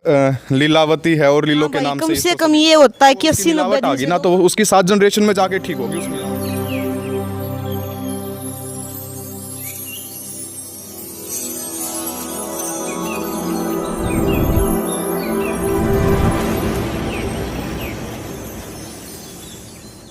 लीलावती है और लीलो के नाम कम से कम ये होता है कि 80-90 आ गई ना, तो उसकी 7 जनरेशन में जाके ठीक होगी उसमें।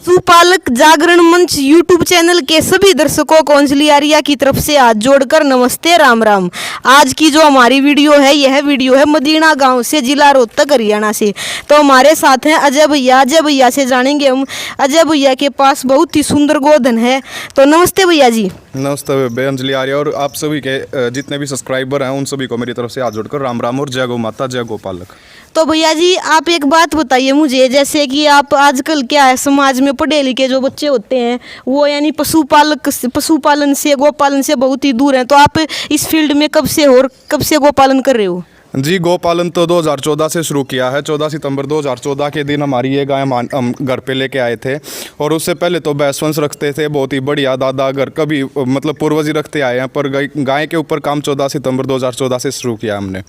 पशुपालक जागरण मंच यूट्यूब चैनल के सभी दर्शकों को अंजलि आर्या की तरफ से हाथ जोड़कर नमस्ते राम राम। आज की जो हमारी वीडियो है, यह वीडियो है मदीना गांव से, जिला रोहतक हरियाणा से। तो हमारे साथ हैं अजय भैया। अजय भैया से जानेंगे हम। अजय भैया के पास बहुत ही सुंदर गोधन है। तो नमस्ते भैया जी। नमस्ते बे अंजलि आर्या, और आप सभी के जितने भी सब्सक्राइबर हैं उन सभी को मेरी तरफ से हाथ जोड़कर राम राम और जय गौ माता, जय गोपालक। तो भैया जी, आप एक बात बताइए मुझे, जैसे कि आप आजकल क्या है, समाज में पढ़े लिखे जो बच्चे होते हैं वो यानी पशुपालन से गोपालन से बहुत ही दूर हैं। तो आप इस फील्ड में कब से और कब से गोपालन कर रहे हो? जी, गोपालन तो 2014 से शुरू किया है। 14 सितंबर 2014 के दिन हमारी ये गाय हम घर पे लेके आए थे, और उससे पहले तो भैंस रखते थे, बहुत ही बढ़िया दादा घर कभी मतलब पूर्वज ही रखते आए हैं, पर गाय के ऊपर काम 14 सितंबर 2014 से शुरू किया हमने।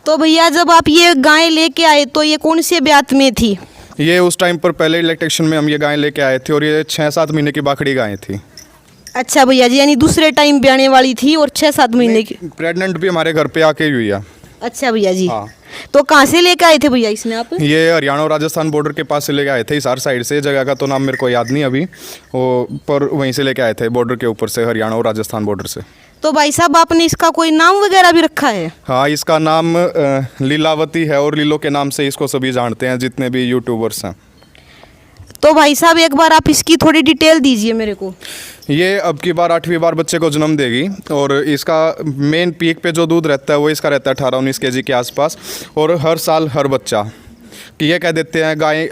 तो भैया, जब आप ये गाय लेके आए तो ये कौन से ब्यात में थी? ये उस टाइम पर पहले इलेक्ट्रिशियन में हम ये गाय लेके आए थे, और ये 6-7 महीने की बाखड़ी गाय थी। अच्छा भैया जी, यानी दूसरे टाइम ब्याने वाली थी और 6-7 महीने की। प्रेग्नेंट भी हमारे घर पे आके ही हुई है। अच्छा भैया जी। हाँ। तो कहाँ से लेके आए थे भैया इसने आप? ये हरियाणा और राजस्थान बॉर्डर के पास से लेके आए थे, हिसार साइड से। जगह का तो नाम मेरे को याद नहीं अभी, वो पर वहीं से लेके आए थे, बॉर्डर के ऊपर से, हरियाणा और राजस्थान बॉर्डर से। तो भाई साहब, आपने इसका कोई नाम वगैरह भी रखा है? हाँ, इसका नाम लीलावती है, और लीलो के नाम से इसको सभी जानते हैं जितने भी यूट्यूबर्स हैं। तो भाई साहब, एक बार आप इसकी थोड़ी डिटेल दीजिए मेरे को। ये अब की बार 8वीं बार बच्चे को जन्म देगी, और इसका मेन पीक पे जो दूध रहता है वो इसका रहता है 18-19 kg के आसपास। और हर साल हर बच्चा कि ये कह देते हैं गाय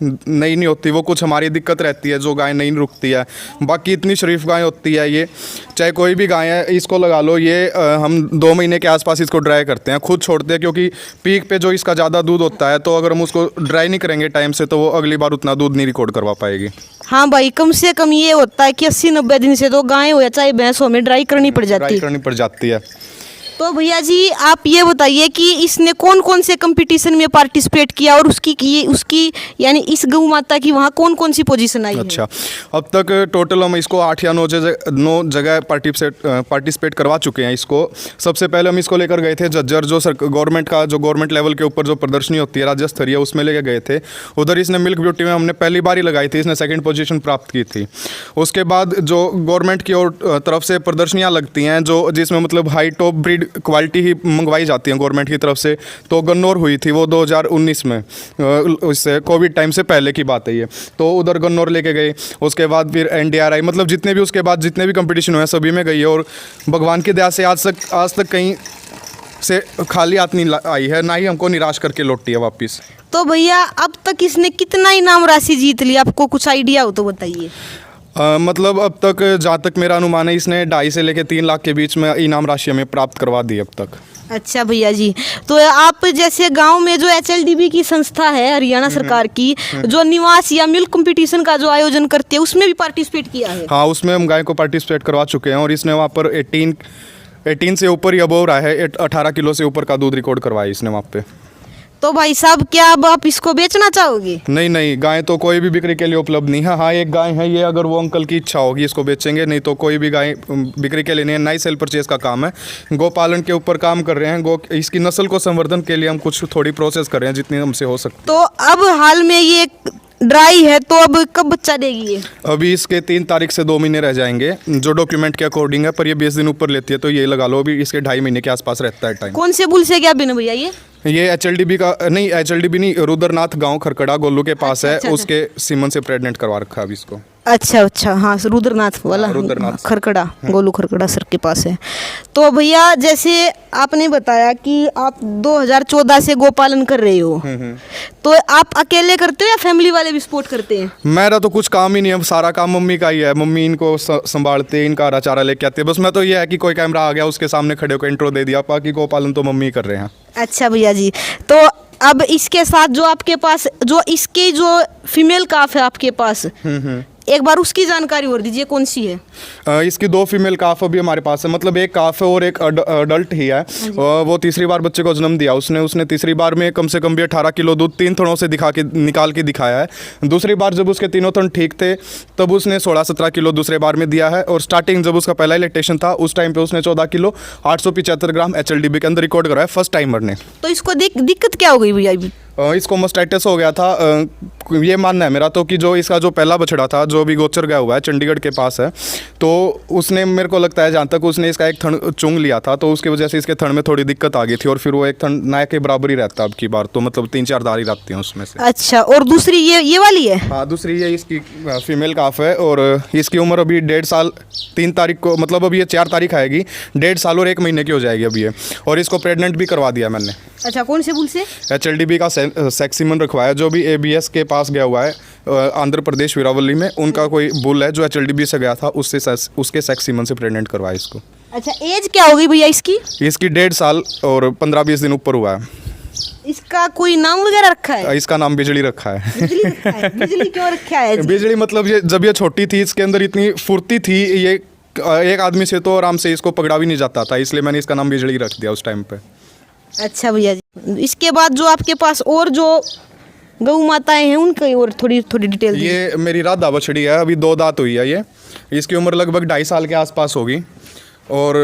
नई नहीं होती, वो कुछ हमारी दिक्कत रहती है जो गाय नहीं रुकती है। बाकी इतनी शरीफ गाय होती है ये, चाहे कोई भी गाय है, इसको लगा लो। ये हम 2 महीने के आसपास इसको ड्राई करते हैं, खुद छोड़ते हैं, क्योंकि पीक पे जो इसका ज़्यादा दूध होता है, तो अगर हम उसको ड्राई नहीं करेंगे टाइम से, तो वो अगली बार उतना दूध नहीं रिकॉर्ड करवा पाएगी। हाँ भाई, कम से कम ये होता है कि 80-90 दिन से तो गाय हो या चाहे भैंस हो में ड्राई करनी पड़ जाती है। तो भैया जी, आप ये बताइए कि इसने कौन कौन से कंपटीशन में पार्टिसिपेट किया, और उसकी यानी इस गौ माता की वहाँ कौन कौन सी पोजीशन आई? अच्छा, अब तक टोटल हम इसको 8 या 9 जगह पार्टिसिपेट करवा चुके हैं इसको। सबसे पहले हम इसको लेकर गए थे जज्जर, जो गवर्नमेंट लेवल के ऊपर जो प्रदर्शनी होती है राज्य स्तरीय, उसमें लेकर गए थे। उधर इसने मिल्क ब्यूटी में हमने पहली बार ही लगाई थी, इसने 2nd पोजीशन प्राप्त की थी। उसके बाद जो गवर्नमेंट की ओर तरफ से प्रदर्शनियाँ लगती हैं, जो जिसमें मतलब हाई टॉप ब्रीड क्वालिटी ही मंगवाई जाती है गवर्नमेंट की तरफ से, तो गन्नौर हुई थी वो 2019 में, उससे कोविड टाइम से पहले की बात है ये। तो उधर गन्नौर लेके गए। उसके बाद फिर NDRI, मतलब जितने भी उसके बाद जितने भी कंपटीशन हुए सभी में गई है, और भगवान की दया से आज तक कहीं से खाली हाथ नहीं आई है, ना ही हमको निराश करके लौटी है वापस। तो भैया, अब तक इसने कितना इनाम राशि जीत लिया, आपको कुछ आइडिया हो तो बताइए। मतलब अब तक जहाँ तक मेरा अनुमान है, इसने 2.5 से लेकर 3 लाख के बीच में इनाम राशि हमें प्राप्त करवा दी अब तक। अच्छा भैया जी, तो आप जैसे गांव में जो HLDB की संस्था है हरियाणा सरकार की, जो निवास या मिल्क कंपटीशन का जो आयोजन करती है, उसमें भी पार्टिसिपेट किया है? हाँ, उसमें हम गाय को पार्टिसिपेट करवा चुके हैं, और इसने वहाँ पर 18 से ऊपर ही अबोव रहा है, 18 किलो से ऊपर का दूध रिकॉर्ड करवाया इसने वहाँ पे। तो भाई साहब, क्या अब आप इसको बेचना चाहोगे? नहीं, गाय तो कोई भी बिक्री के लिए उपलब्ध नहीं है। हाँ, एक गाय है ये, अगर वो अंकल की इच्छा होगी इसको बेचेंगे, नहीं तो कोई भी गाय बिक्री के लिए नहीं है। नई सेल परचेज का काम है, गोपालन के ऊपर काम कर रहे हैं। इसकी नस्ल को संवर्धन के लिए हम कुछ थोड़ी प्रोसेस कर रहे हैं जितनी हमसे हो सकती। तो अब हाल में ये ड्राई है, तो अब कब बच्चा देगी ये? अभी इसके 3 तारीख से 2 महीने रह जाएंगे जो डॉक्यूमेंट के अकॉर्डिंग है, पर ये 20 दिन ऊपर लेती है, तो ये लगा लो अभी इसके 2.5 महीने के आसपास रहता है टाइम। कौन से बुल से क्या बिन भैया ये HLDB का नहीं, HLDB नहीं, रुद्रनाथ गांव खरकड़ा गोलू के पास है। उसके सीमन से प्रेग्नेंट करवा रखा है अभी इसको। अच्छा, हाँ, रुद्रनाथ वाला, रुद्रनाथ खरकड़ा, गोलू खरकड़ा सर के पास है। तो भैया, जैसे आपने बताया कि आप 2014 से गोपालन कर रहे हो, तो आप अकेले करते हो या फैमिली वाले भी सपोर्ट करते हैं? मेरा तो कुछ काम ही नहीं है, सारा काम मम्मी का ही है। मम्मी इनको संभालते हैं, इनका हरा चारा लेके आते हैं। बस मैं तो ये है कि कोई कैमरा आ गया उसके सामने खड़े होकर इंट्रो दे दिया, बाकी गोपालन तो मम्मी कर रहे हैं। अच्छा भैया जी, तो अब इसके साथ जो आपके पास जो इसकी जो फीमेल काफ है आपके पास, एक बार उसकी जानकारी और दीजिए, कौन सी है? इसकी 2 फीमेल काफ अभी हमारे पास है, मतलब एक काफ है और एक अडल्ट ही है। वो तीसरी बार बच्चे को जन्म दिया उसने तीसरी बार में कम से कम भी 18 किलो दूध 3 थनों से निकाल के दिखाया है। दूसरी बार जब उसके तीनों थन ठीक थे तब उसने 16-17 किलो दूसरे बार में दिया है, और स्टार्टिंग जब उसका पहला इलेक्ट्रेशन था उस टाइम पे उसने 14 किलो 875 ग्राम HLDB के अंदर रिकॉर्ड कराया फर्स्ट टाइमर ने। तो इसको दिक्कत क्या हो गई भैया अभी? इसको मास्टाइटिस हो गया था। ये मानना है मेरा तो कि जो इसका जो पहला बछड़ा था जो अभी गोचर गया हुआ है चंडीगढ़ के पास है, तो उसने मेरे को लगता है जहाँ तक उसने इसका एक थन चुंग लिया था तो उसकी वजह से इसके थन में थोड़ी दिक्कत आ गई थी, और फिर वो एक थन नाय के बराबर ही रहता है अब की बार, तो मतलब 3-4 दारी रहती हैं उसमें से। अच्छा, और दूसरी ये वाली है? हाँ, दूसरी ये इसकी फीमेल काफ है, और इसकी उम्र अभी 1.5 साल 3 तारीख को, मतलब अभी ये 4 तारीख आएगी, 1.5 साल और 1 महीने की हो जाएगी अभी ये, और इसको प्रेग्नेंट भी करवा दिया मैंने। अच्छा, कौन से बुल से? HLDB का सेक्सीमन रखवाया, जो भी ABS के पास गया हुआ है आंध्र प्रदेश वीरावली में, उनका कोई बुल है जो HLDB से गया था, उसके सेक्सीमन से प्रेग्नेंट करवाया इसको। अच्छा, एज क्या हो गई भैया इसकी? इसकी 1.5 साल और 15-20 दिन ऊपर हुआ है। इसका कोई नाम वगैरह रखा है? इसका नाम बिजली रखा है। बिजली रखा है? बिजली क्यों रखा है जी? बिजली मतलब ये जब ये छोटी थी इसके अंदर इतनी फुर्ती थी, ये एक आदमी से तो आराम से इसको पकड़ा भी नहीं जाता था, इसलिए मैंने इसका नाम बिजली रख दिया उस टाइम पे। अच्छा भैया जी, इसके बाद जो आपके पास और जो गौ माताएं हैं उनकी और थोड़ी डिटेल दीजिए। ये मेरी राधा बछड़ी है, अभी 2 दांत हुई है ये। इसकी उम्र लगभग 2.5 साल के आसपास होगी, और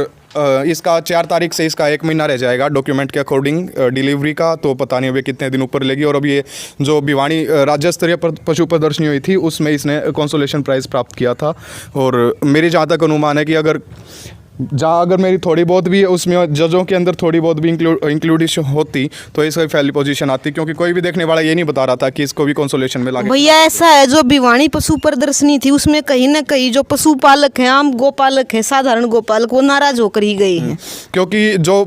इसका 4 तारीख से इसका 1 महीना रह जाएगा डॉक्यूमेंट के अकॉर्डिंग डिलीवरी का, तो पता नहीं अभी कितने दिन ऊपर लेगी। और अब ये जो भिवानी राज्य स्तरीय पशु प्रदर्शनी हुई थी उसमें इसने कंसोलेशन प्राइज़ प्राप्त किया था, और मेरी जहाँ तक अनुमान है कि अगर मेरी थोड़ी बहुत भी उसमें जजों के अंदर थोड़ी बहुत भी इंक्लूडेशन होती तो इसकी पहली पोजीशन आती, क्योंकि कोई भी देखने वाला ये नहीं बता रहा था कि इसको भी कंसोलेशन में लगे। भैया ऐसा है, जो भिवानी पशु प्रदर्शनी थी उसमें कहीं ना कहीं जो पशुपालक हैं, आम गोपालक हैं, साधारण गोपालक, वो नाराज होकर ही गए हैं, क्योंकि जो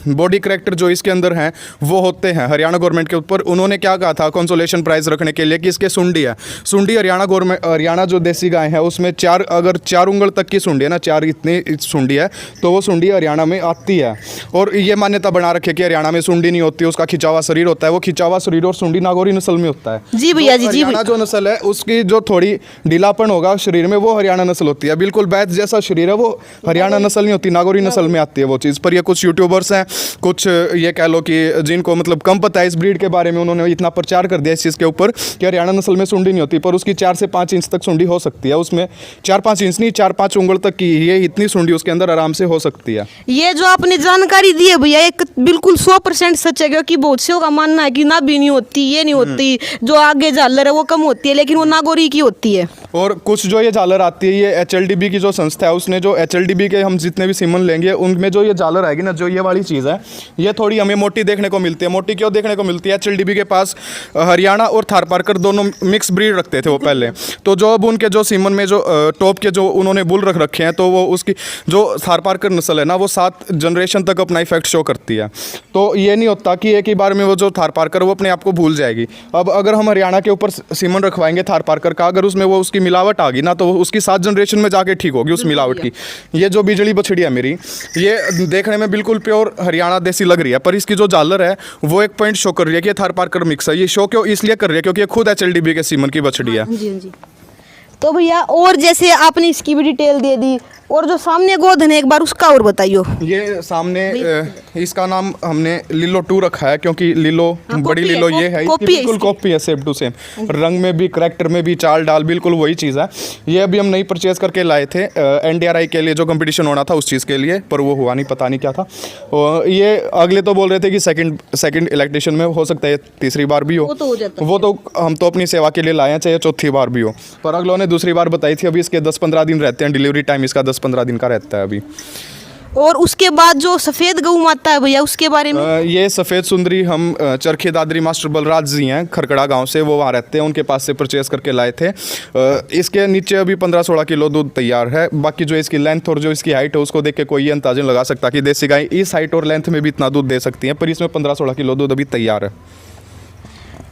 बॉडी करेक्टर जो इसके अंदर हैं वो होते हैं हरियाणा गवर्नमेंट के ऊपर। उन्होंने क्या कहा था कंसोलेशन प्राइज़ रखने के लिए कि इसके सुंडी है, सुंडी हरियाणा जो देसी गाय है उसमें 4 उंगल तक की सुंडी है ना, 4 इतनी सुंडी है, तो वो सुंडी हरियाणा में आती है। और ये मान्यता बना रखे कि हरियाणा में सुंडी नहीं होती, उसका खिंचावा शरीर होता है। वो खिंचावा शरीर और सुंडी नागौरी नस्ल में होता है। जी भैया जी, जी हरियाणा जो नस्ल है उसकी जो थोड़ी ढीलापन होगा शरीर में वो हरियाणा नस्ल होती है। बिल्कुल बैच जैसा शरीर है वो हरियाणा नस्ल नहीं होती, नागौरी नस्ल में आती है वो चीज़। पर ये कुछ यूट्यूबर्स हैं, कुछ ये कह लो कि जिनको मतलब कम पता है इस ब्रीड के बारे में, उन्होंने इतना प्रचार कर दिया इस चीज़ के ऊपर कि हरियाणा नस्ल में सुंडी नहीं होती, पर उसकी 4 से 5 इंच तक सुंडी हो सकती है। उसमें 4-5 इंच नहीं, 4-5 उंगल तक की ये इतनी सुंडी उसके अंदर आराम से हो सकती है। ये जो आपने जानकारी दी है भैया, एक बिल्कुल 100% सच है, क्योंकि बहुत से का मानना है कि ना भी नहीं होती, ये नहीं होती, जो आगे झालर है वो कम होती है, लेकिन वो नागौरी की होती है। और कुछ जो ये झालर आती है, ये HLDB की जो संस्था है उसने जो HLDB के हम जितने भी सीमन लेंगे उनमें जो ये झालर आएगी ना, जो ये वाली चीज़ है, ये थोड़ी हमें मोटी देखने को मिलती है। मोटी क्यों देखने को मिलती है? HLDB के पास हरियाणा और थारपारकर दोनों मिक्स ब्रीड रखते थे वो पहले, तो जो अब उनके जो सीमन में जो टॉप के जो उन्होंने बुल रख रखे हैं, तो वो उसकी जो थारपारकर नस्ल है ना वो 7 जनरेशन तक अपना इफेक्ट शो करती है। तो ये नहीं होता कि एक ही बार में वो जो थारपारकर वो अपने आप को भूल जाएगी। अब अगर हम हरियाणा के ऊपर सीमन रखवाएंगे थारपारकर का, अगर उसमें वो उसकी मिलावट आ गई ना, तो उसकी 7 जनरेशन में जाके ठीक होगी उस मिलावट की। ये जो बिजली बछड़ी है मेरी, ये देखने में बिल्कुल प्योर हरियाणा देसी लग रही है, पर इसकी जो झालर है वो एक पॉइंट शो कर रही है कि थारपारकर मिक्स है। ये शो क्यों इसलिए कर रही है क्योंकि ये खुद HLDB के सीमन की बछड़ी है। जी जी। तो भैया और जैसे आपने इसकी भी डिटेल दे दी, और जो सामने गोधन है एक बार उसका और बताइयो। ये सामने इसका नाम हमने लिलो 2 रखा है, क्योंकि लिलो बड़ी लिलो ये है, इसकी बिल्कुल कॉपी है, सेम टू सेम, रंग में भी, करैक्टर में भी, चाल डाल बिल्कुल वही चीज़ है। ये अभी हम नई परचेज करके लाए थे NDRI के लिए, जो कंपटीशन होना था उस चीज़ के लिए, पर वो हुआ नहीं, पता नहीं क्या था। और ये अगले तो बोल रहे थे कि सेकंड इलेक्ट्रेशन में हो सकता है तीसरी बार भी हो, वो तो हम तो अपनी सेवा के लिए लाए हैं, चाहे चौथी बार भी हो। पर अगलों ने दूसरी बार बताई थी। अभी इसके 10-15 दिन रहते हैं डिलीवरी टाइम, इसका 10-15 दिन का रहता है अभी। और उसके बाद जो सफ़ेद गऊ माता है भैया, उसके बारे में? ये सफ़ेद सुंदरी हम चरखे दादरी मास्टर बलराज जी हैं खरकड़ा गांव से, वो वहाँ रहते हैं, उनके पास से परचेज़ करके लाए थे। इसके नीचे अभी 15-16 किलो दूध तैयार है। बाकी जो इसकी लेंथ और जो इसकी हाइट है उसको देख के कोई ये अंदाज़ा लगा सकता कि देसी गाय इस हाइट और लेंथ में भी इतना दूध दे सकती है, पर इसमें 15-16 किलो दूध अभी तैयार है।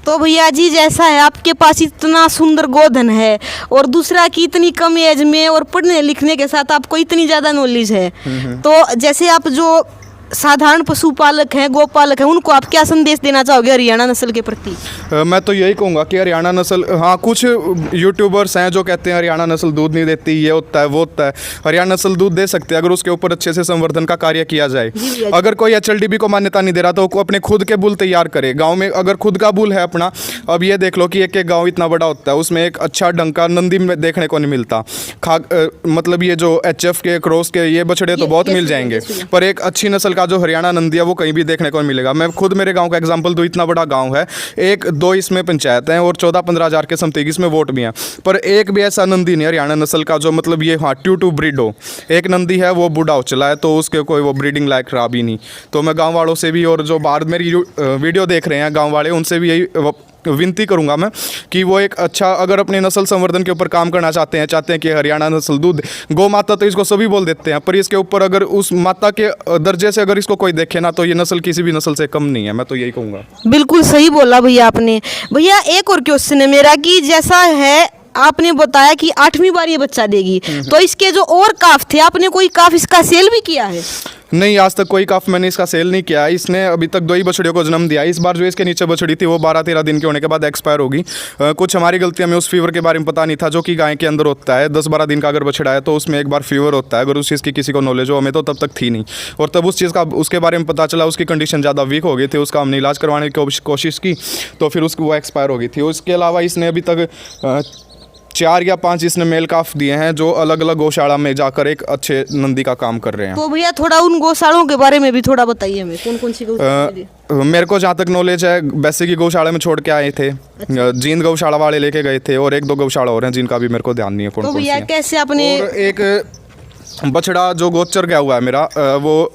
तो भैया जी, जैसा है आपके पास इतना सुंदर गोधन है, और दूसरा कि इतनी कम एज में और पढ़ने लिखने के साथ आपको इतनी ज़्यादा नॉलेज है, तो जैसे आप जो साधारण पशुपालक हैं, गोपालक हैं, उनको आप क्या संदेश देना चाहोगे हरियाणा नस्ल के प्रति? मैं तो यही कहूँगा कि हरियाणा नस्ल, हाँ कुछ यूट्यूबर्स हैं जो कहते हैं हरियाणा नस्ल दूध नहीं देती, ये होता है वो होता है। हरियाणा नस्ल दूध दे सकते हैं अगर उसके ऊपर अच्छे से संवर्धन का कार्य किया जाए। अगर कोई HLDB को मान्यता नहीं दे रहा तो वो अपने खुद के बुल तैयार करे गांव में। अगर खुद का बुल है अपना, अब ये देख लो कि एक एक गांव इतना बड़ा होता है, उसमें एक अच्छा ढंग का नंदी में देखने को नहीं मिलता। मतलब ये जो HF के क्रॉस के ये बछड़े तो बहुत मिल जाएंगे, पर एक अच्छी नस्ल का जो हरियाणा नंदी है वो कहीं भी देखने को नहीं मिलेगा। मैं खुद मेरे गांव का एग्जांपल दूं, इतना बड़ा गांव है, 1-2 इसमें पंचायत हैं और 14-15 हज़ार के समथिंग इसमें वोट भी हैं, पर एक भी ऐसा नंदी नहीं हरियाणा नस्ल का जो मतलब ये हाँ टू ब्रीड हो। एक नंदी है वो बूढ़ा हो चला है तो उसके कोई वो ब्रीडिंग लायक रहा भी नहीं। तो मैं गाँव वालों से भी और जो बाहर मेरी वीडियो देख रहे हैं गाँव वाले, उनसे भी यही विनती करूंगा मैं कि वो एक अच्छा, अगर अपने नस्ल संवर्धन के ऊपर काम करना चाहते हैं कि हरियाणा नस्ल दूध, गौ माता तो इसको सभी बोल देते हैं, पर इसके ऊपर अगर उस माता के दर्जे से अगर इसको कोई देखे ना तो ये नस्ल किसी भी नस्ल से कम नहीं है। मैं तो यही कहूँगा। बिल्कुल सही बोला भैया आपने। भैया एक और क्वेश्चन है मेरा कि जैसा है आपने बताया कि 8वीं बार ये बच्चा देगी, तो इसके जो और काफ थे, आपने कोई काफ इसका सेल भी किया है? नहीं, आज तक कोई काफ मैंने इसका सेल नहीं किया है। इसने अभी तक 2 ही बछड़ियों को जन्म दिया। इस बार जो इसके नीचे बछड़ी थी वो 12-13 दिन के होने के बाद एक्सपायर होगी। कुछ हमारी गलती, हमें उस फीवर के बारे में पता नहीं था जो कि गाय के अंदर होता है। 10-12 दिन का अगर बछड़ा है तो उसमें एक बार फीवर होता है, अगर उस चीज़ की किसी को नॉलेज हो, हमें तो तब तक थी नहीं। और तब उस चीज़ का उसके बारे में पता चला, उसकी कंडीशन ज़्यादा वीक हो गई थी, उसका हमने इलाज करवाने की कोशिश की तो फिर उसकी वो एक्सपायर हो गई थी। उसके अलावा इसने अभी तक 4 या 5 इसने मेल काफ दिए हैं जो अलग अलग गौशाला में जाकर एक अच्छे नंदी का काम कर रहे हैं। तो भैया थोड़ा उन गौशालों के बारे में भी थोड़ा बताइए हमें, कौन कौन सी गौशाला? मेरे को जहाँ तक नॉलेज है, वैसे की गौशाला में छोड़ के आए थे। जींद गौशाला वाले लेके गए थे और 1-2 गौशाला और हैं जिनका भी मेरे को ध्यान नहीं है कौन तो कौन सी भैया हैं। कैसे आपने? और एक बछड़ा जो गोचर गया हुआ है मेरा, वो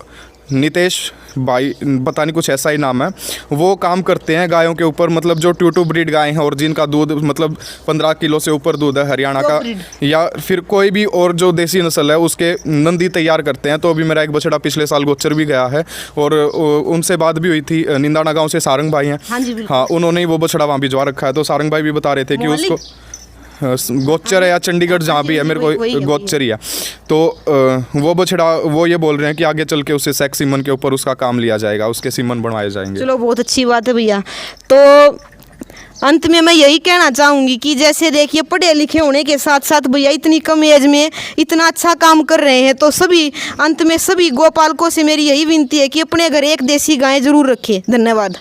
नितेश भाई, पता नहीं कुछ ऐसा ही नाम है, वो काम करते हैं गायों के ऊपर। मतलब जो टू ब्रीड गाय हैं और जिनका दूध मतलब 15 किलो से ऊपर दूध है हरियाणा का, या फिर कोई भी और जो देसी नस्ल है उसके नंदी तैयार करते हैं। तो अभी मेरा एक बछड़ा पिछले साल गोचर भी गया है और उनसे बात भी हुई थी। निंदाना गाँव से सारंग भाई हैं, हाँ, उन्होंने ही वो बछड़ा वहाँ भिजवा रखा है। तो सारंग भाई भी बता रहे थे कि उसको गोचर है या चंडीगढ़ जहाँ भी है, मेरे को गोचर ही है। तो वो बछड़ा, वो ये बोल रहे हैं कि आगे चल के उससे सेक्स सीमन के ऊपर उसका काम लिया जाएगा, उसके सीमन बनवाए जाएंगे। चलो बहुत अच्छी बात है भैया। तो अंत में मैं यही कहना चाहूँगी कि जैसे देखिए पढ़े लिखे होने के साथ साथ भैया इतनी कम एज में इतना अच्छा काम कर रहे हैं, तो सभी अंत में सभी गोपालकों से मेरी यही विनती है कि अपने घर एक देसी गाय जरूर रखें। धन्यवाद।